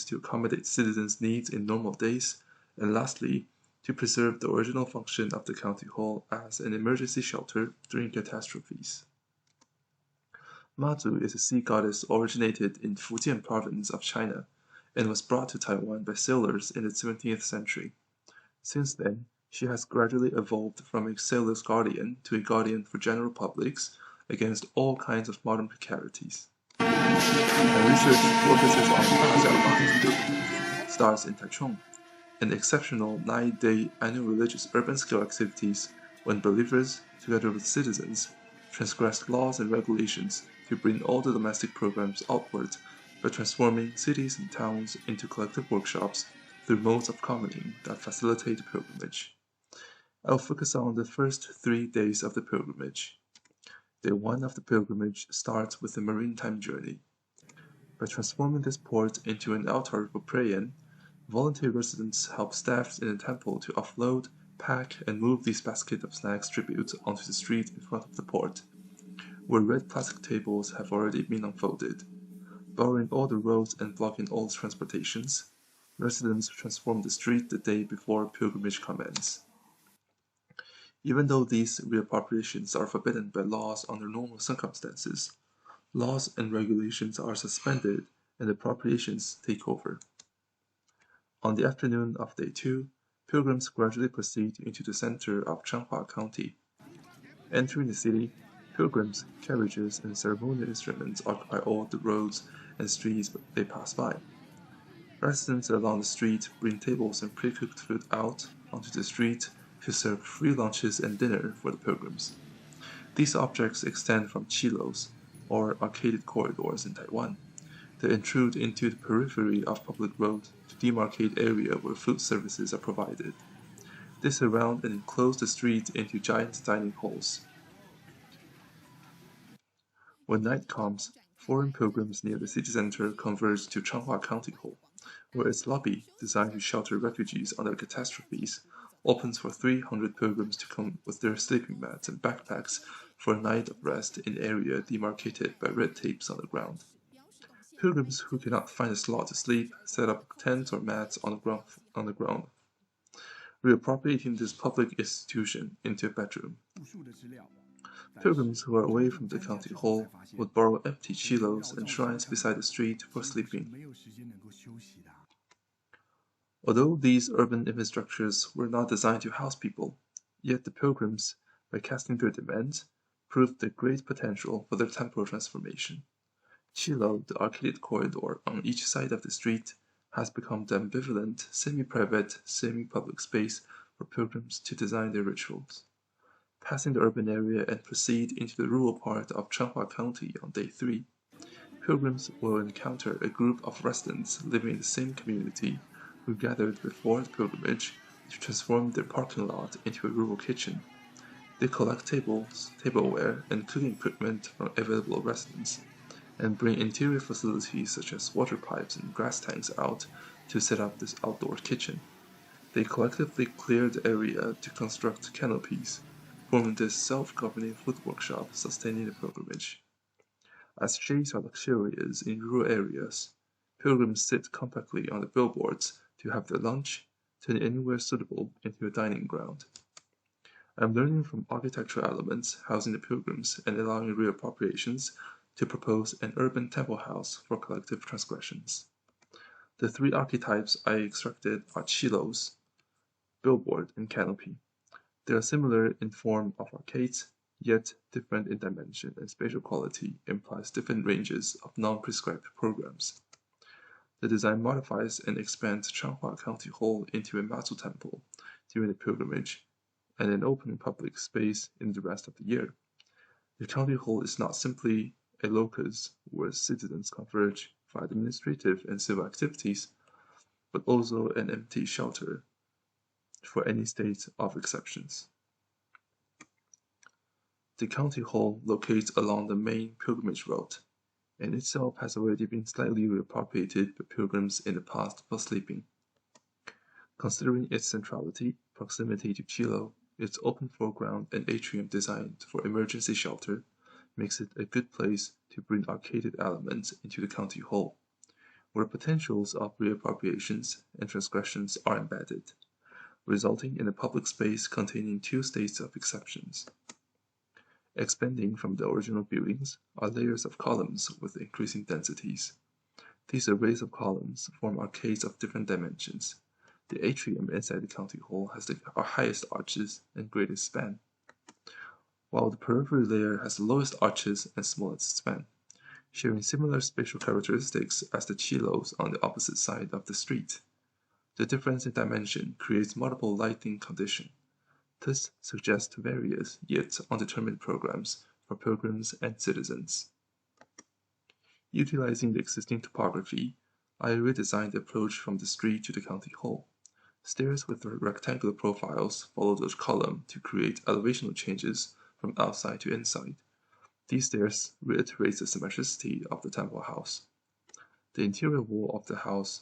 to accommodate citizens' needs in normal days, and lastly, to preserve the original function of the county hall as an emergency shelter during catastrophes. Mazu is a sea goddess originated in Fujian province of China and was brought to Taiwan by sailors in the 17th century. Since then, she has gradually evolved from a sailor's guardian to a guardian for general publics against all kinds of modern precarities. My research focuses on Daxiao pilgrimage, stars in Taichung, an exceptional 9-day annual religious urban-scale activities when believers, together with citizens, transgress laws and regulations to bring all the domestic programs outward by transforming cities and towns into collective workshops through modes of commoning that facilitate the pilgrimage. I'll focus on the first 3 days of the pilgrimage. Day 1 of the pilgrimage starts with the maritime journey. By transforming this port into an altar for praying, volunteer residents help staff in the temple to offload, pack, and move these baskets of snacks tributes onto the street in front of the port, where red plastic tables have already been unfolded. Barring all the roads and blocking all transportations, residents transform the street the day before pilgrimage commences. Even though these reappropriations are forbidden by laws under normal circumstances, laws and regulations are suspended and appropriations take over. On the afternoon of Day 2, pilgrims gradually proceed into the center of Changhua County. Entering the city, pilgrims, carriages, and ceremonial instruments occupy all the roads and streets they pass by. Residents along the street bring tables and pre-cooked food out onto the street to serve free lunches and dinner for the pilgrims. These objects extend from chilos, or arcaded corridors in Taiwan, that intrude into the periphery of public road to demarcate area where food services are provided. They surround and enclose the street into giant dining halls. When night comes, foreign pilgrims near the city center converge to Changhua County Hall, where its lobby, designed to shelter refugees under catastrophes, opens for 300 pilgrims to come with their sleeping mats and backpacks for a night of rest in area demarcated by red tapes on the ground. Pilgrims who cannot find a slot to sleep set up tents or mats on the ground, reappropriating this public institution into a bedroom. Pilgrims who are away from the county hall would borrow empty chilos and shrines beside the street for sleeping. Although these urban infrastructures were not designed to house people, yet the pilgrims, by casting their demands, proved their great potential for their temporal transformation. Chilo, the arcaded corridor on each side of the street, has become the ambivalent, semi-private, semi-public space for pilgrims to design their rituals. Passing the urban area and proceed into the rural part of Changhua County on Day 3, pilgrims will encounter a group of residents living in the same community who gathered before the pilgrimage to transform their parking lot into a rural kitchen. They collect tables, tableware, and cooking equipment from available residents, and bring interior facilities such as water pipes and grass tanks out to set up this outdoor kitchen. They collectively clear the area to construct canopies, forming this self-governing food workshop sustaining the pilgrimage. As shades are luxurious in rural areas, pilgrims sit compactly on the billboards to have their lunch, turning anywhere suitable into a dining ground. I'm learning from architectural elements housing the pilgrims and allowing reappropriations to propose an urban temple house for collective transgressions. The 3 archetypes I extracted are chilos, billboard, and canopy. They are similar in form of arcades, yet different in dimension and spatial quality implies different ranges of non-prescribed programs. The design modifies and expands Changhua County Hall into a Mazu temple during the pilgrimage and an open public space in the rest of the year. The county hall is not simply a locus where citizens converge for administrative and civil activities, but also an empty shelter for any state of exceptions. The county hall locates along the main pilgrimage route, and itself has already been slightly reappropriated by pilgrims in the past for sleeping. Considering its centrality, proximity to Chilo, its open foreground and atrium designed for emergency shelter, makes it a good place to bring arcaded elements into the county hall, where potentials of reappropriations and transgressions are embedded, resulting in a public space containing two states of exceptions. Expanding from the original buildings are layers of columns with increasing densities. These arrays of columns form arcades of different dimensions. The atrium inside the county hall has the highest arches and greatest span, while the periphery layer has the lowest arches and smallest span, sharing similar spatial characteristics as the chilos on the opposite side of the street. The difference in dimension creates multiple lighting conditions. This suggests various yet undetermined programs for pilgrims and citizens. Utilizing the existing topography, I redesigned the approach from the street to the county hall. Stairs with rectangular profiles follow the column to create elevational changes from outside to inside. These stairs reiterate the symmetricity of the temple house. The interior wall of the house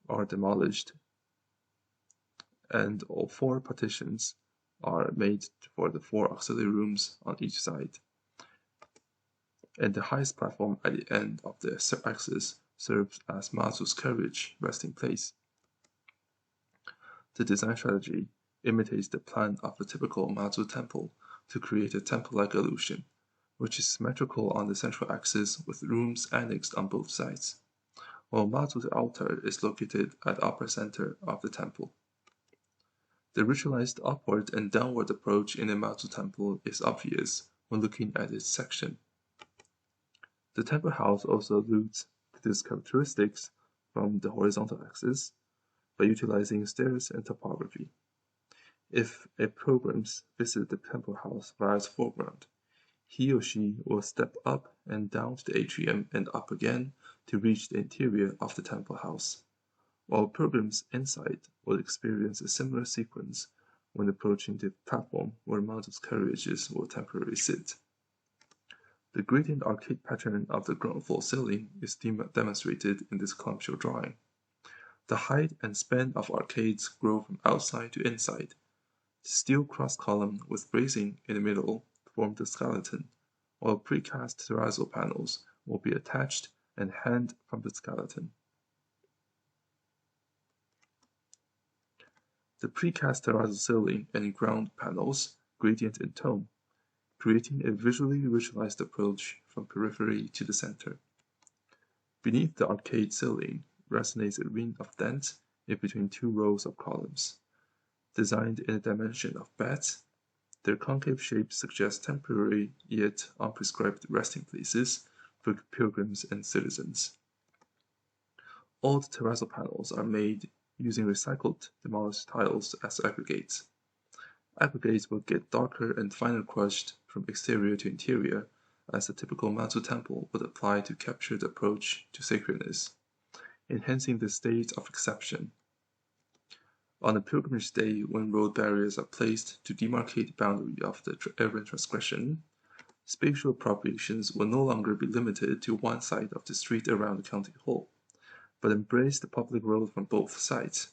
are demolished, and all four partitions are made for the four auxiliary rooms on each side. And the highest platform at the end of the axis serves as Mazu's carriage resting place. The design strategy imitates the plan of the typical Mazu temple to create a temple-like illusion, which is symmetrical on the central axis with rooms annexed on both sides, while Mazu's altar is located at the upper center of the temple. The ritualized upward and downward approach in the Mazu temple is obvious when looking at its section. The temple house also alludes to these characteristics from the horizontal axis by utilizing stairs and topography. If a pilgrim visits the temple house via its foreground, he or she will step up and down to the atrium and up again to reach the interior of the temple house, while pilgrims inside will experience a similar sequence when approaching the platform where Mazu's carriages will temporarily sit. The gradient arcade pattern of the ground floor ceiling is demonstrated in this clumpshell drawing. The height and span of arcades grow from outside to inside. The steel cross column with bracing in the middle form the skeleton, while precast terrazzo panels will be attached and hang from the skeleton. The precast terrazzo ceiling and ground panels gradient in tone, creating a visually ritualized approach from periphery to the center. Beneath the arcade ceiling resonates a ring of dent in between two rows of columns. Designed in a dimension of bats, their concave shape suggests temporary yet unprescribed resting places for pilgrims and citizens. All the terrazzo panels are made using recycled demolished tiles as aggregates. Aggregates will get darker and finer crushed from exterior to interior, as the typical Mazu temple would apply to capture the approach to sacredness, enhancing the state of exception. On a pilgrimage day, when road barriers are placed to demarcate the boundary of the errant transgression, spatial appropriations will no longer be limited to one side of the street around the county hall, but embrace the public road from both sides,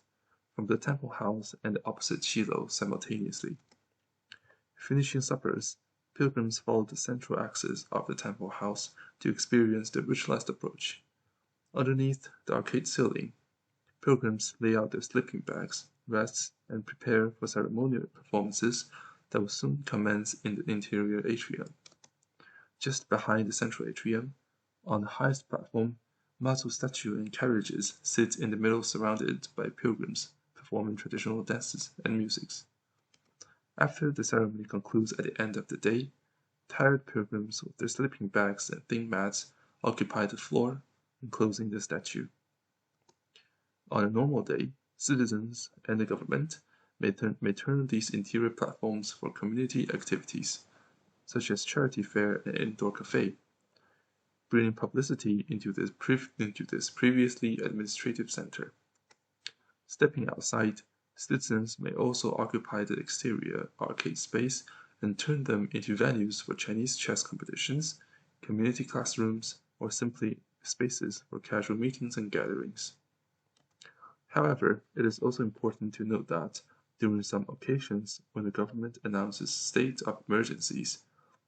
from the temple house and the opposite Shiloh simultaneously. Finishing suppers, pilgrims follow the central axis of the temple house to experience the ritualized approach. Underneath the arcade ceiling, pilgrims lay out their sleeping bags, rest, and prepare for ceremonial performances that will soon commence in the interior atrium. Just behind the central atrium, on the highest platform, Mazu statue and carriages sit in the middle surrounded by pilgrims performing traditional dances and musics. After the ceremony concludes at the end of the day, tired pilgrims with their sleeping bags and thin mats occupy the floor, enclosing the statue. On a normal day, citizens and the government may turn these interior platforms for community activities, such as charity fair and indoor cafe, bringing publicity into this previously administrative center. Stepping outside, citizens may also occupy the exterior arcade space and turn them into venues for Chinese chess competitions, community classrooms, or simply spaces for casual meetings and gatherings. However, it is also important to note that during some occasions when the government announces state of emergencies,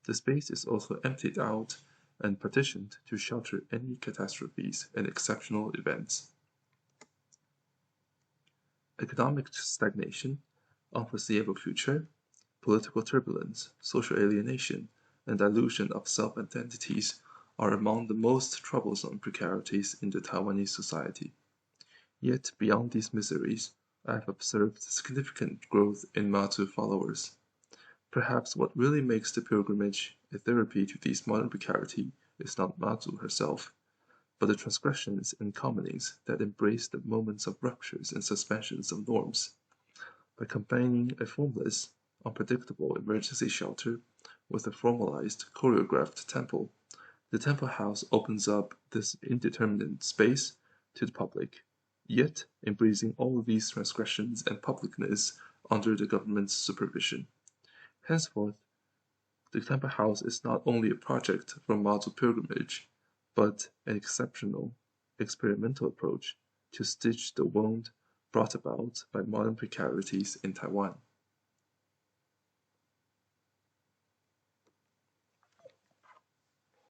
the space is also emptied out and petitioned to shelter any catastrophes and exceptional events. Economic stagnation, unforeseeable future, political turbulence, social alienation, and dilution of self-identities are among the most troublesome precarities in the Taiwanese society. Yet beyond these miseries, I have observed significant growth in Mazu followers. Perhaps what really makes the pilgrimage a therapy to these modern precarity is not Mazu herself, but the transgressions and commonings that embrace the moments of ruptures and suspensions of norms. By combining a formless, unpredictable emergency shelter with a formalized, choreographed temple, the temple house opens up this indeterminate space to the public, yet embracing all these transgressions and publicness under the government's supervision. Henceforth, the temple house is not only a project for Mazu pilgrimage, but an exceptional, experimental approach to stitch the wound brought about by modern precarities in Taiwan.